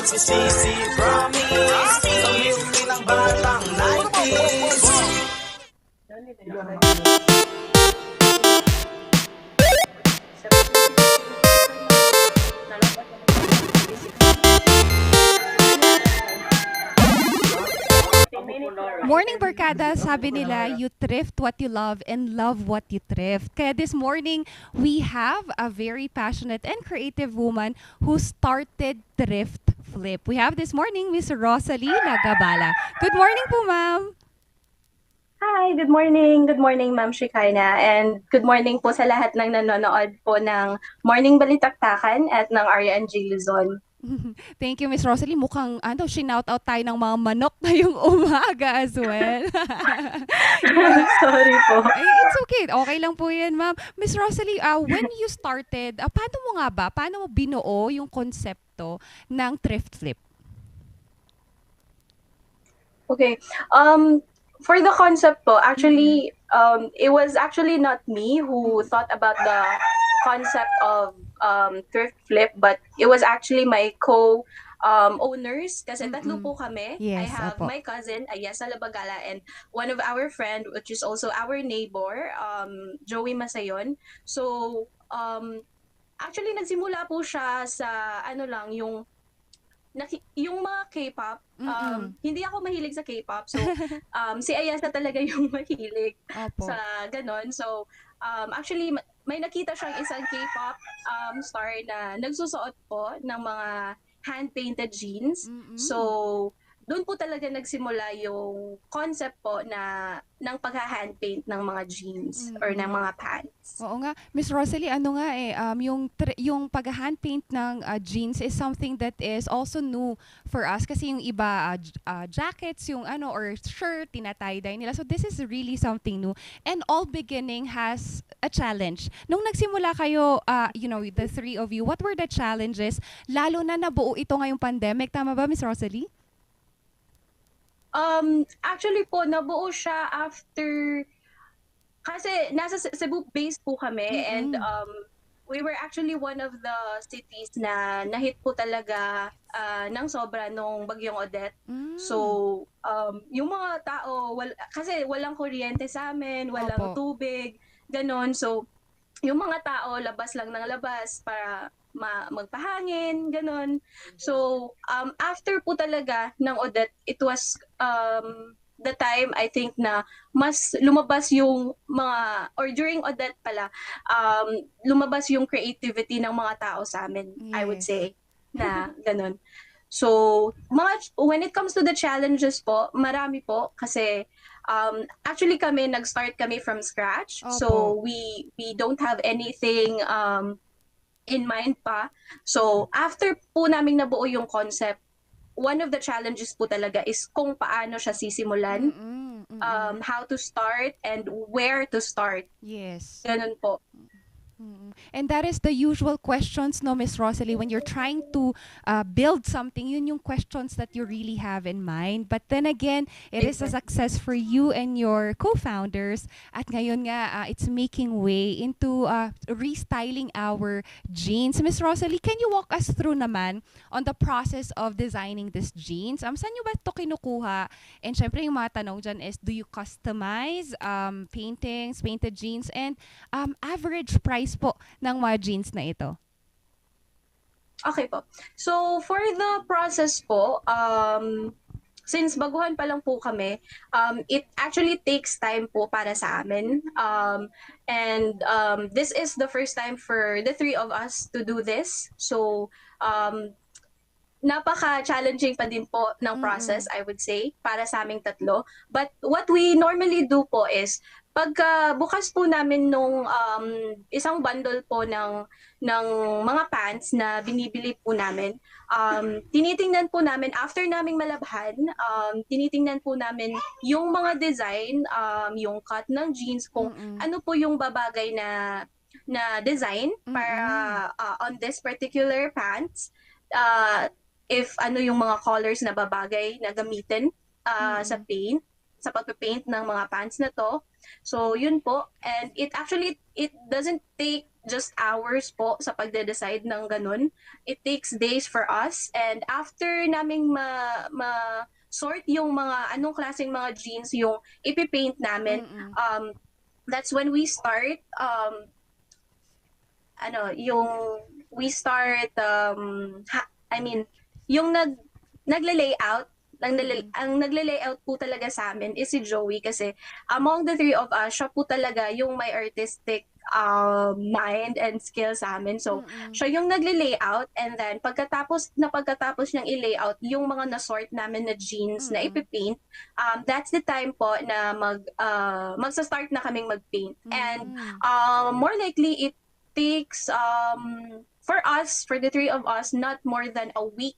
Magsisisi, promise. Sa milky ng batang 90s. Morning Barkada, sabi nila, you thrift what you love and love what you thrift. Kaya this morning, we have a very passionate and creative woman who started Thrift Flip. We have this morning, Miss Rosalie Lagabala. Good morning po, ma'am. Hi, good morning. Good morning, Ma'am Shekinah. And good morning po sa lahat ng nanonood po ng Morning Balitaktakan at ng RNG Luzon. Thank you, Miss Rosalie. Mukhang shinout out tayo ng mga manok ngayong umaga as well. Sorry po. It's okay. Okay lang po yan, ma'am. Miss Rosalie, when you started, paano mo binuo yung konsepto ng Thrift Flip? Okay. For the concept po, actually, it was actually not me who thought about the concept of Thrift Flip, but it was actually my co-owners kasi tatlo po kami. Yes, I have apo. my cousin, Ayesa Labagala, and one of our friend, which is also our neighbor, Joey Masayon. So, actually, nagsimula po siya sa yung mga K-pop. Hindi ako mahilig sa K-pop. So, si Ayesa talaga yung mahilig sa ganon. So, actually, may nakita siyang isang K-pop star na nagsusuot po ng mga hand-painted jeans. So, doon po talaga nagsimula yung concept po ng pagha-hand-paint ng mga jeans or ng mga pants. Oo nga. Miss Rosalie, yung pag-hand-paint ng jeans is something that is also new for us kasi yung iba jackets, yung or shirt, tinatay-dye nila. So this is really something new. And all beginning has a challenge. Nung nagsimula kayo, the three of you, what were the challenges? Lalo na nabuo ito ngayong pandemic. Tama ba, Miss Rosalie? Actually po, nabuo siya after, kasi nasa Cebu base po kami and we were actually one of the cities na nahit po talaga ng sobra nung Bagyong Odette. So, yung mga tao, kasi walang kuryente sa amin, walang tubig, ganon. So, yung mga tao, labas lang ng labas para magpahangin, ganon. So, after po talaga ng Odette, it was the time, I think, na mas lumabas yung mga, or during Odette pala, lumabas yung creativity ng mga tao sa amin, I would say, na ganon. So, when it comes to the challenges po, marami po, kasi Actually kami, nag-start kami from scratch. Opo. So we don't have anything in mind pa. So after po naming nabuo yung concept, one of the challenges po talaga is kung paano siya sisimulan, how to start and where to start. Yes. Ganun po. And that is the usual questions, no, Miss Rosalie, when you're trying to build something, yun yung questions that you really have in mind. But then again, it is a success for you and your co-founders. At ngayon nga, it's making way into restyling our jeans. Miss Rosalie, can you walk us through naman on the process of designing this jeans? Saan nyo ba ito kinukuha? And syempre yung mga tanong dyan is, do you customize paintings, painted jeans, and average price po ng mga jeans na ito? Okay po. So for the process po, since baguhan pa lang po kami, it actually takes time po para sa amin. This is the first time for the three of us to do this. So napaka-challenging pa din po ng process, I would say, para sa aming tatlo. But what we normally do po is, pagka bukas po namin nung isang bundle po ng mga pants na binibili po namin, tinitingnan po namin, after naming malabhan, tinitingnan po namin yung mga design, yung cut ng jeans, kung ano po yung babagay na design para on this particular pants, if ano yung mga colors na babagay na gamitin sa paint, sa pagpe-paint ng mga pants na to. So yun po, and it doesn't take just hours po sa pagde-decide ng ganun. It takes days for us, and after naming sort yung mga anong klaseng mga jeans yung ipipaint namin, that's when we start yung nagle-layout. Ang nagle-layout po talaga sa amin is si Joey, kasi among the three of us, siya po talaga yung may artistic mind and skill sa amin. So, siya yung nagle-layout, and then pagkatapos niyang i-layout yung mga na-sort namin na jeans na ipipaint, that's the time po na magsa-start na kaming mag-paint. And more likely, it takes, for the three of us, not more than a week.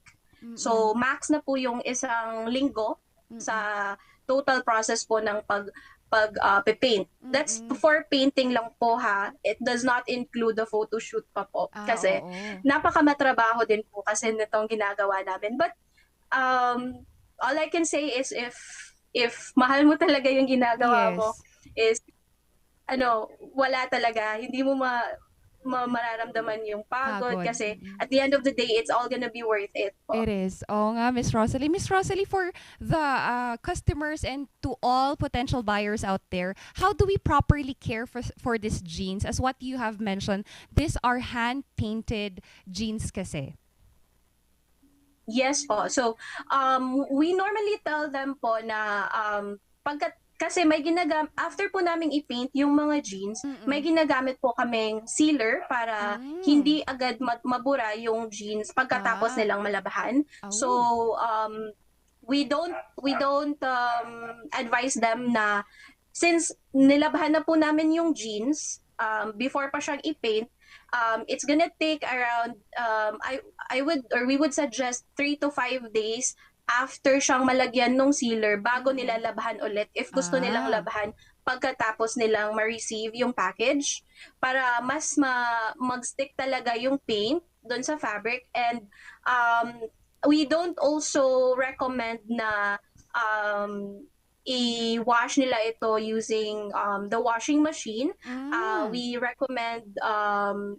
So max na po yung isang linggo sa total process po ng pag-paint. That's for painting lang po ha. It does not include the photo shoot pa po. Kasi napakamatrabaho din po kasi nitong ginagawa namin. But all I can say is if mahal mo talaga yung ginagawa mo, is wala talaga, hindi mo mararamdaman yung pagod kasi at the end of the day, it's all gonna be worth it po. It is. Oo nga, Miss Rosalie. Miss Rosalie, for the customers and to all potential buyers out there, how do we properly care for these jeans? As what you have mentioned, these are hand-painted jeans kasi. Yes po. So, we normally tell them po na kasi after po naming i-paint yung mga jeans, may ginagamit po kaming sealer para hindi agad mabura yung jeans pagkatapos nilang malabahan. So, we don't advise them na, since nilabahan na po namin yung jeans, before pa siyang i-paint, it's gonna take around, we would suggest 3 to 5 days after siyang malagyan ng sealer bago nila labahan ulit, if gusto nilang labahan pagkatapos nilang ma-receive yung package, para mas mag-stick talaga yung paint doon sa fabric. And we don't also recommend na i-wash nila ito using the washing machine. We recommend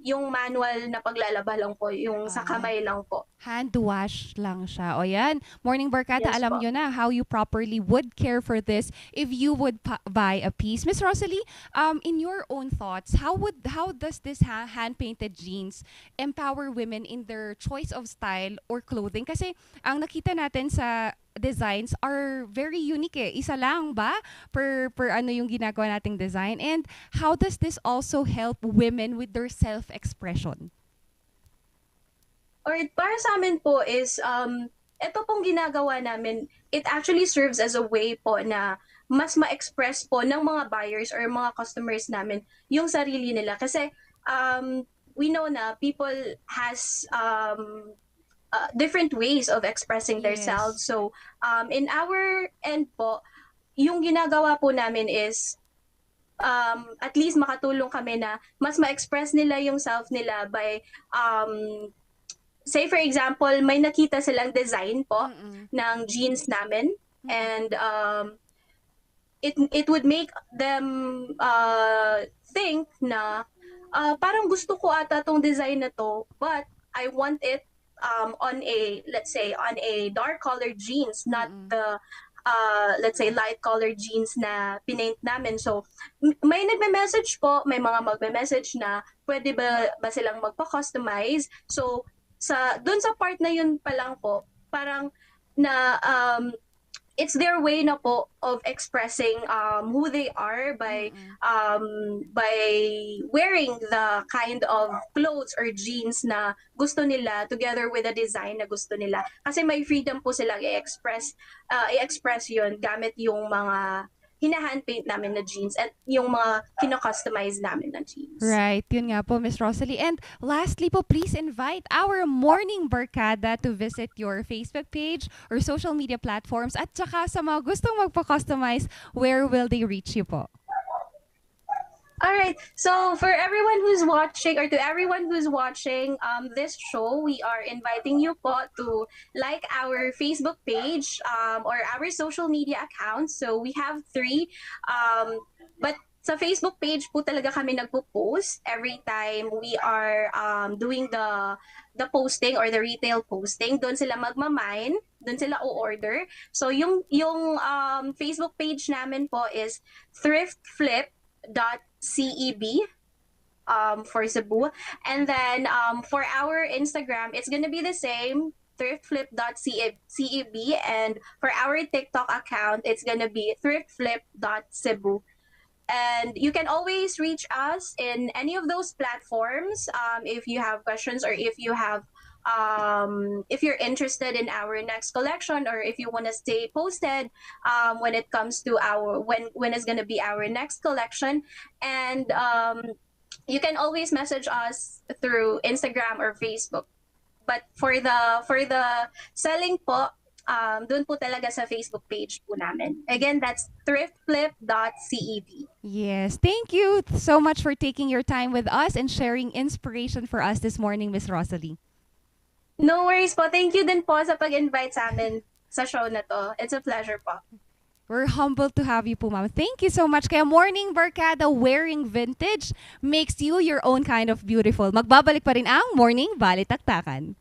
yung manual na paglalaba lang po, yung sa kamay lang po. Hand wash lang siya. O yan, Morning Barkada, Yes, alam po. nyo na how you properly would care for this if you would buy a piece. Miss Rosalie, in your own thoughts, how does this hand-painted jeans empower women in their choice of style or clothing? Kasi ang nakita natin sa designs are very unique eh. Isa lang ba per ano yung ginagawa nating design? And how does this also help women with their self-expression? Alright, para sa amin po is, ito pong ginagawa namin, it actually serves as a way po na mas ma-express po ng mga buyers or mga customers namin yung sarili nila. Kasi we know na people has different ways of expressing themselves. So in our end po, yung ginagawa po namin is at least makatulong kami na mas ma-express nila yung self nila by say for example, may nakita silang design po ng jeans namin, and it would make them think na parang gusto ko ata tong design na to, but I want it on a, let's say, on a dark colored jeans, not the let's say light colored jeans na pinaint namin. So may nagme-message po, may mga magme-message na pwede ba silang magpa-customize. So doon sa part na yun pa lang po, parang na it's their way na po of expressing who they are by wearing the kind of clothes or jeans na gusto nila together with the design na gusto nila. Kasi may freedom po silang i-express yun gamit yung mga hina-handpaint namin na jeans at yung mga kino-customize namin na jeans. Right, yun nga po, Miss Rosalie. And lastly po, please invite our morning barkada to visit your Facebook page or social media platforms, at saka sa mga gustong magpa-customize, where will they reach you po? Alright, so for everyone who's watching, or to everyone who's watching this show, we are inviting you po to like our Facebook page or our social media accounts. So we have 3, but sa Facebook page po talaga kami nagpo-post every time we are doing the posting or the retail posting. Doon sila magmamine, doon sila o-order. So yung Facebook page namin po is thriftflip.ceb for Cebu, and then for our Instagram it's gonna be the same, thriftflip.ceb, and for our TikTok account it's gonna be thriftflip.cebu. And you can always reach us in any of those platforms if you have questions, or if you have if you're interested in our next collection, or if you want to stay posted when it comes to our when it's going to be our next collection. And you can always message us through Instagram or Facebook. But for the selling po, doon po talaga sa Facebook page po namin. Again, that's thriftflip.ceb. Yes, thank you so much for taking your time with us and sharing inspiration for us this morning, Miss Rosalie. No worries po. Thank you din po sa pag-invite sa amin sa show na to. It's a pleasure po. We're humbled to have you po, ma'am. Thank you so much. Kaya Morning Barkada, wearing vintage makes you your own kind of beautiful. Magbabalik pa rin ang Morning Balitaktakan.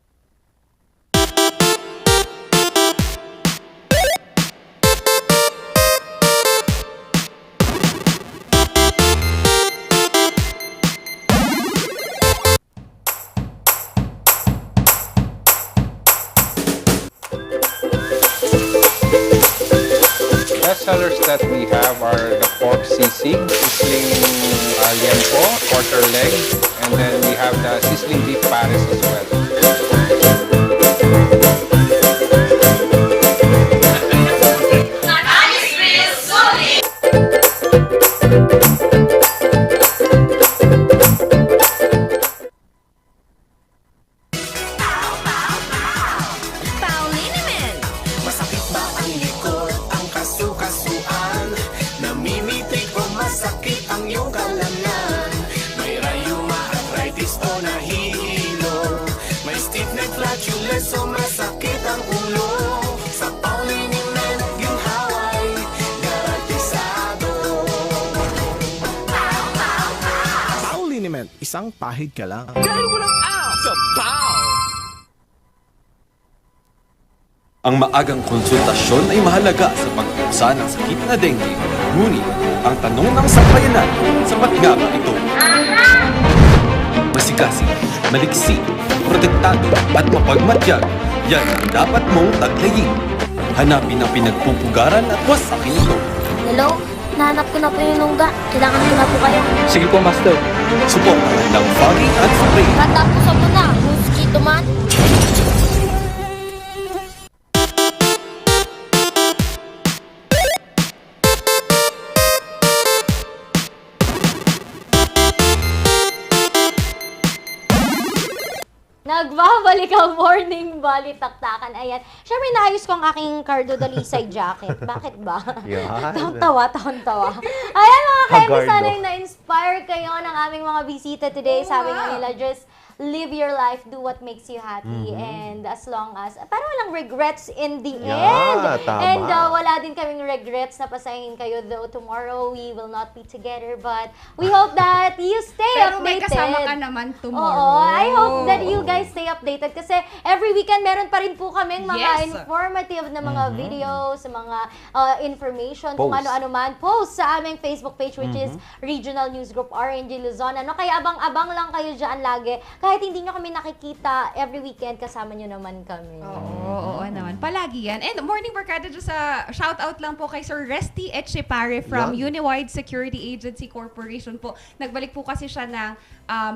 Sellers that we have are the pork sisig, sizzling liempo, quarter leg, and then we have the sizzling beef pares as well. Isang pahid ka lang. Dahil walang out sa POW! Ang maagang konsultasyon ay mahalaga sa pagpusa ng sakit na dengue. Ngunit, ang tanong ng sambayanan, sapat nga ba ito? Masikasi, maliksi, protektado at mapagmatyag, yan ang dapat mong taglayin. Hanapin ang pinagpupugaran at wasakin ito. Hello? Nahanap ko na po yung lungga. Kailangan ko na po kayo. Sige po, Master. Suportahan ng fogging at spray. Matapos ako na. Mosquito man. Nagbabalik ang morning balitaktakan. Ayan. Siyempre, naayos ko ang aking Cardo Dalisay jacket. Bakit ba? Yan. Taon-tawa. Ayan mga Kemi, Hagardo. sana'y na-inspire kayo ng aming mga bisita today. Sabi nga nila, just live your life, do what makes you happy, and as long as, para walang regrets in the end. Tama. And wala din kaming regrets na pasahin kayo, though tomorrow we will not be together, but we hope that you stay Pero updated. may kasama ka naman Oo, tomorrow. I hope that you guys stay updated kasi every weekend meron pa rin po kaming mga Yes. informative na mga videos, mga information, kung Post. ano-ano man, post sa aming Facebook page, which is Regional News Group RNG Luzon. Ano, kaya abang-abang lang kayo dyan lagi. Kahit hindi nyo kami nakikita every weekend, kasama nyo naman kami. Oo naman. Palagi yan. And morning barkada dyan sa shout out lang po kay Sir Resty Etchepare from Uniwide Security Agency Corporation po. Nagbalik po kasi siya ng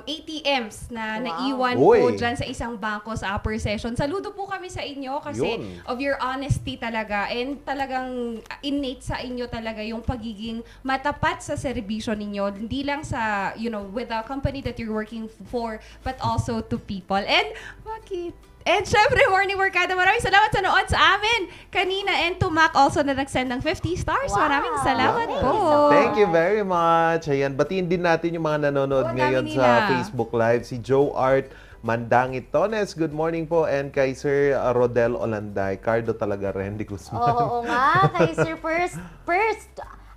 ATMs na naiwan po dyan sa isang bangko sa upper session. Saludo po kami sa inyo kasi of your honesty talaga and talagang innate sa inyo talaga yung pagiging matapat sa serbisyo ninyo. Hindi lang sa, with the company that you're working for, but also to people. And bakit? And syempre, morning barkada, maraming salamat sa nood sa amin kanina. And to Mac also na nag-send ng 50 stars. Maraming salamat po. Thank you very much. Ayan, batiin din natin yung mga nanonood ngayon sa Facebook Live. Si Joe Art Mandangit Tones, good morning po. And kay Sir Rodel Olanday. Cardo talaga, Randy Guzman. Oo nga, kay Sir First.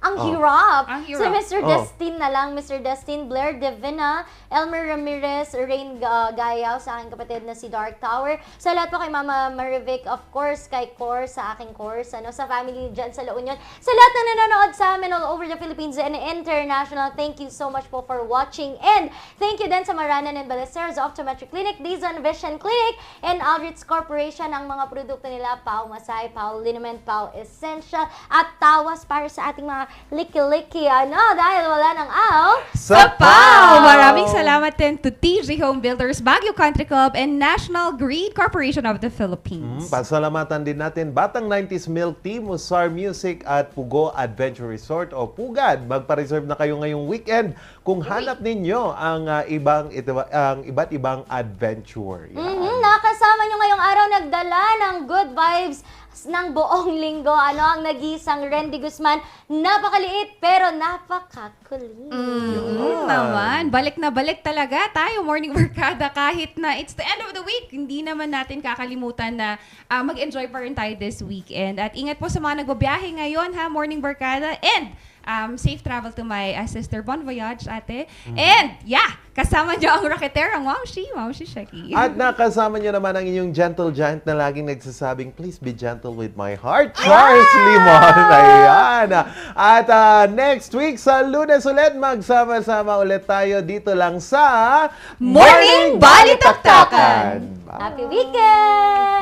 Ang hirap. Si Mr. Destin na lang. Mr. Destin, Blair Divina, Elmer Ramirez, Rain Gayaw, sa aking kapatid na si Dark Tower. Sa lahat po kay Mama Marivic, of course, kay Cor, sa aking course, sa family dyan sa La Union. Sa lahat na nanonood sa amin all over the Philippines and international, thank you so much po for watching. And thank you din sa Maranan and Ballesteros Optometric Clinic, Dizon Vision Clinic, and Aldrich Corporation. Ang mga produkto nila, Pau Masay, Pau Liniment, Pau Essential, at Tawas para sa ating mga liki-liki, dahil wala nang aw sa PAW! Maraming salamat din to TG Home Builders, Baguio Country Club, and National Grid Corporation of the Philippines. Pasalamatan din natin Batang 90s Milk Tea, Musar Music at Pugo Adventure Resort o Pugad. Magpa-reserve na kayo ngayong weekend kung hanap ninyo ang iba't ibang adventure. Nakasama nyo ngayong araw, nagdala ng good vibes ng buong linggo. Ang nag-iisang Randy Guzman, napakaliit pero napakakulit. Naman, balik na balik talaga tayo, morning barkada, kahit na it's the end of the week. Hindi naman natin kakalimutan na mag-enjoy pa rin tayo this weekend. At ingat po sa mga nagbabiyahe ngayon, morning barkada, and safe travel to my sister. Bon voyage, ate. And kasama niyo ang racketeer, ang Mamshi Shaki. At nakasama niyo naman ang inyong gentle giant na laging nagsasabing, please be gentle with my heart, Charles Limon. Ayan. At next week sa Lunes ulit, magsama-sama ulit tayo dito lang sa Morning Balitaktakan. Happy weekend!